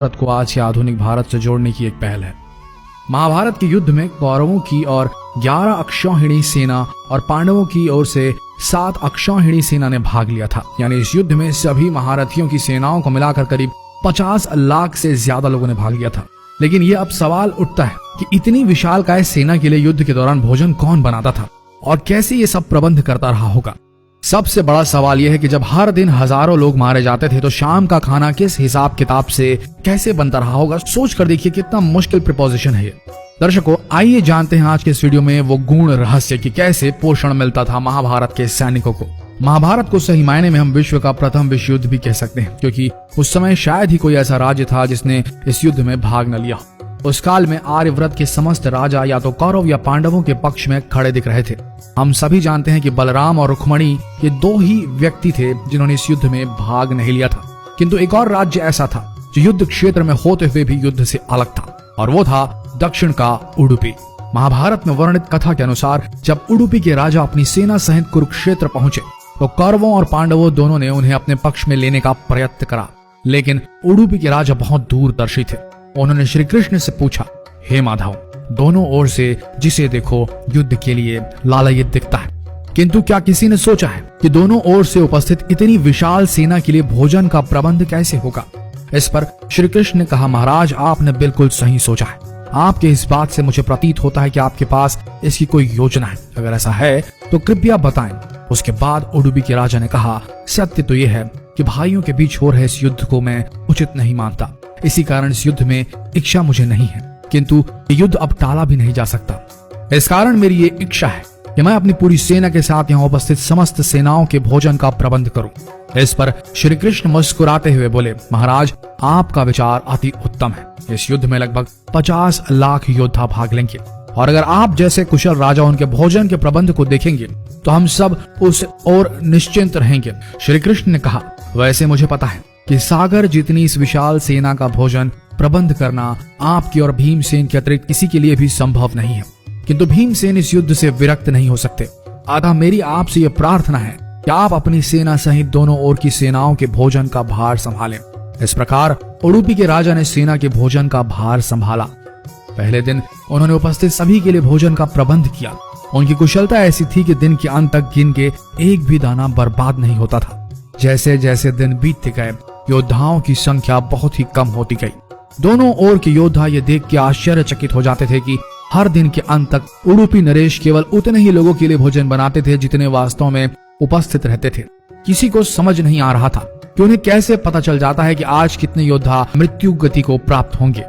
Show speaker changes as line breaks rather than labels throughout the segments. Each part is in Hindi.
भारत को आज के आधुनिक भारत से जोड़ने की एक पहल है। महाभारत के युद्ध में कौरवों की और 11 अक्षौहिणी सेना और पांडवों की ओर से 7 अक्षौहिणी सेना ने भाग लिया था। यानी इस युद्ध में सभी महारथियों की सेनाओं को मिलाकर करीब 50 लाख से ज्यादा लोगों ने भाग लिया था। लेकिन ये अब सवाल उठता है कि इतनी विशालकाय सेना के लिए युद्ध के दौरान भोजन कौन बनाता था और कैसे ये सब प्रबंध करता रहा होगा। सबसे बड़ा सवाल यह है कि जब हर दिन हजारों लोग मारे जाते थे तो शाम का खाना किस हिसाब किताब से कैसे बनता रहा होगा। सोच कर देखिए कितना मुश्किल प्रिपोजिशन है ये। दर्शकों, आइए जानते हैं आज के इस वीडियो में वो गूढ़ रहस्य कि कैसे पोषण मिलता था महाभारत के सैनिकों को। महाभारत को सही मायने में हम विश्व का प्रथम विश्व युद्ध भी कह सकते हैं, क्योंकि उस समय शायद ही कोई ऐसा राज्य था जिसने इस युद्ध में भाग न लिया। उस काल में आर्यव्रत के समस्त राजा या तो कौरव या पांडवों के पक्ष में खड़े दिख रहे थे। हम सभी जानते हैं कि बलराम और रुक्मणी ये 2 ही व्यक्ति थे जिन्होंने इस युद्ध में भाग नहीं लिया था। किंतु एक और राज्य ऐसा था जो युद्ध क्षेत्र में होते हुए भी युद्ध से अलग था, और वो था दक्षिण का उडुपी। महाभारत में वर्णित कथा के अनुसार जब उडुपी के राजा अपनी सेना सहित कुरुक्षेत्र पहुंचे तो कौरवों और पांडवों दोनों ने उन्हें अपने पक्ष में लेने का प्रयत्न करा। लेकिन उडुपी के राजा बहुत दूरदर्शी थे। उन्होंने श्री कृष्ण से पूछा, हे माधव, दोनों ओर से जिसे देखो युद्ध के लिए लालायित दिखता है, किंतु क्या किसी ने सोचा है कि दोनों ओर से उपस्थित इतनी विशाल सेना के लिए भोजन का प्रबंध कैसे होगा। इस पर श्री कृष्ण ने कहा, महाराज, आपने बिल्कुल सही सोचा है। आपके इस बात से मुझे प्रतीत होता है कि आपके पास इसकी कोई योजना है। अगर ऐसा है तो कृपया बताएं। उसके बाद उडुपी के राजा ने कहा, सत्य तो यह है कि भाइयों के बीच हो रहे इस युद्ध को मैं उचित नहीं मानता। इसी कारण इस युद्ध में इच्छा मुझे नहीं है, किंतु युद्ध अब टाला भी नहीं जा सकता। इस कारण मेरी ये इच्छा है कि मैं अपनी पूरी सेना के साथ यहाँ उपस्थित समस्त सेनाओं के भोजन का प्रबंध करूं। इस पर श्री कृष्ण मुस्कुराते हुए बोले, महाराज, आपका विचार अति उत्तम है। इस युद्ध में लगभग 50 लाख योद्धा भाग लेंगे, और अगर आप जैसे कुशल राजा उनके भोजन के प्रबंध को देखेंगे तो हम सब उस ओर निश्चिंत रहेंगे। श्री कृष्ण ने कहा, वैसे मुझे पता है कि सागर जितनी इस विशाल सेना का भोजन प्रबंध करना आपकी और भीमसेन के अतिरिक्त किसी के लिए भी संभव नहीं है, किंतु भीमसेन इस युद्ध से विरक्त नहीं हो सकते। अतः मेरी आपसे यह प्रार्थना है कि आप अपनी सेना सहित दोनों ओर की सेनाओं के भोजन का भार संभालें। इस प्रकार उडुपी के राजा ने सेना के भोजन का भार संभाला। पहले दिन उन्होंने उपस्थित सभी के लिए भोजन का प्रबंध किया। उनकी कुशलता ऐसी थी कि दिन के अंत तक गिन के एक भी दाना बर्बाद नहीं होता था। जैसे जैसे दिन बीतते गए योद्धाओं की संख्या बहुत ही कम होती गई। दोनों ओर के योद्धा ये देख के आश्चर्यचकित हो जाते थे कि हर दिन के अंत तक उडुपी नरेश केवल उतने ही लोगों के लिए भोजन बनाते थे जितने वास्तव में उपस्थित रहते थे। किसी को समझ नहीं आ रहा था कि उन्हें कैसे पता चल जाता है कि आज कितने योद्धा मृत्यु गति को प्राप्त होंगे,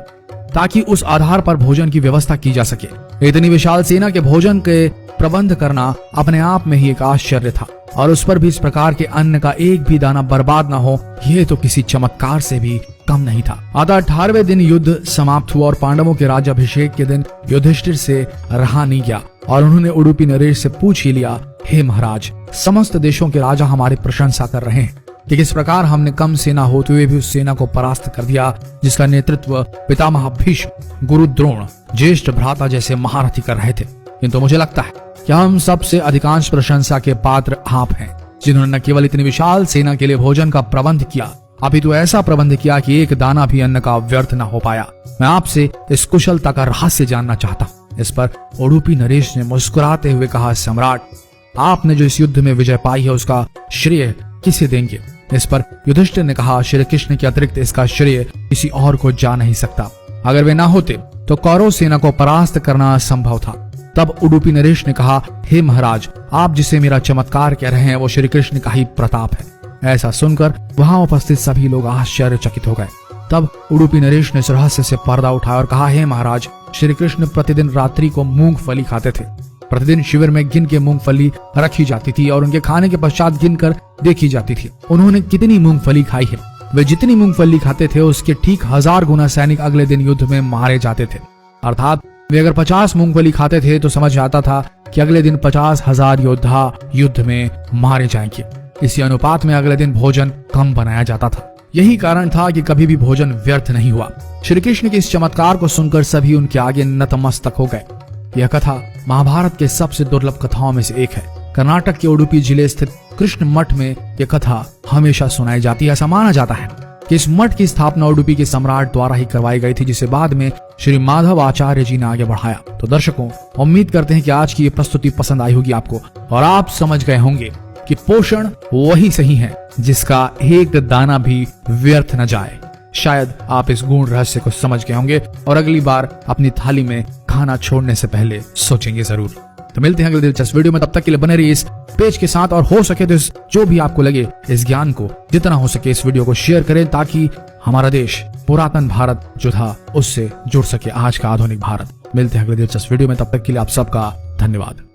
ताकि उस आधार पर भोजन की व्यवस्था की जा सके। इतनी विशाल सेना के भोजन के प्रबंध करना अपने आप में ही एक आश्चर्य था, और उस पर भी इस प्रकार के अन्न का एक भी दाना बर्बाद न हो, यह तो किसी चमत्कार से भी कम नहीं था। अतः 18वें दिन युद्ध समाप्त हुआ और पांडवों के राज्याभिषेक के दिन युधिष्ठिर से रहा नहीं गया, और उन्होंने उडुपी नरेश से पूछ ही लिया, हे महाराज, समस्त देशों के राजा हमारी प्रशंसा कर रहे हैं कि किस प्रकार हमने कम सेना होते हुए भी उस सेना को परास्त कर दिया जिसका नेतृत्व पितामह भीष्म, गुरु द्रोण, ज्येष्ठ भ्राता जैसे महारथी कर रहे थे। किंतु मुझे लगता है कि हम सबसे अधिकांश प्रशंसा के पात्र आप हैं, जिन्होंने न केवल इतनी विशाल सेना के लिए भोजन का प्रबंध किया, अपितु ऐसा प्रबंध किया कि एक दाना भी अन्न का व्यर्थ न हो पाया। मैं आपसे इस कुशलता का रहस्य जानना चाहता हूँ। इस पर उडुपी नरेश ने मुस्कुराते हुए कहा, सम्राट, आपने जो इस युद्ध में विजय पाई है उसका श्रेय किसे देंगे। इस पर युधिष्ठिर ने कहा, श्री कृष्ण के अतिरिक्त इसका श्रेय किसी और को जा नहीं सकता। अगर वे ना होते तो कौरव सेना को परास्त करना असंभव था। तब उडुपी नरेश ने कहा, हे महाराज, आप जिसे मेरा चमत्कार कह रहे हैं वो श्री कृष्ण का ही प्रताप है। ऐसा सुनकर वहां उपस्थित सभी लोग आश्चर्यचकित हो गए। तब उडुपी नरेश ने इस रहस्य से पर्दा उठाया और कहा, हे महाराज, श्री कृष्ण प्रतिदिन रात्रि को मूंगफली खाते थे। प्रतिदिन शिविर में गिन के मूंगफली रखी जाती थी और उनके खाने के पश्चात गिनकर देखी जाती थी उन्होंने कितनी मूंगफली खाई है। वे जितनी मूंगफली खाते थे उसके ठीक 1000 गुना सैनिक अगले दिन युद्ध में मारे जाते थे। अर्थात वे अगर 50 मूंगफली खाते थे तो समझ आता था कि अगले दिन 50,000 योद्धा युद्ध में मारे जाएंगे। इसी अनुपात में अगले दिन भोजन कम बनाया जाता था। यही कारण था कि कभी भी भोजन व्यर्थ नहीं हुआ। श्री कृष्ण के इस चमत्कार को सुनकर सभी उनके आगे नतमस्तक हो गए। यह कथा महाभारत के सबसे दुर्लभ कथाओं में से एक है। कर्नाटक के उडुपी जिले स्थित कृष्ण मठ में यह कथा हमेशा सुनाई जाती है। ऐसा माना जाता है कि इस मठ की स्थापना उडुपी के सम्राट द्वारा ही करवाई गई थी, जिसे बाद में श्री माधव आचार्य जी ने आगे बढ़ाया। तो दर्शकों, उम्मीद करते हैं कि आज की ये प्रस्तुति पसंद आई होगी आपको और आप समझ गए होंगे कि पोषण वही सही है जिसका एक दाना भी व्यर्थ न जाए। शायद आप इस गूढ़ रहस्य को समझ गए होंगे और अगली बार अपनी थाली में खाना छोड़ने से पहले सोचेंगे जरूर। तो मिलते हैं अगले दिलचस्प वीडियो में, तब तक के लिए बने रहिए इस पेज के साथ और हो सके तो जो भी आपको लगे इस ज्ञान को जितना हो सके इस वीडियो को शेयर करें, ताकि हमारा देश पुरातन भारत जो था उससे जुड़ सके आज का आधुनिक भारत। मिलते हैं अगले दिलचस्प वीडियो में, तब तक के लिए आप सबका धन्यवाद।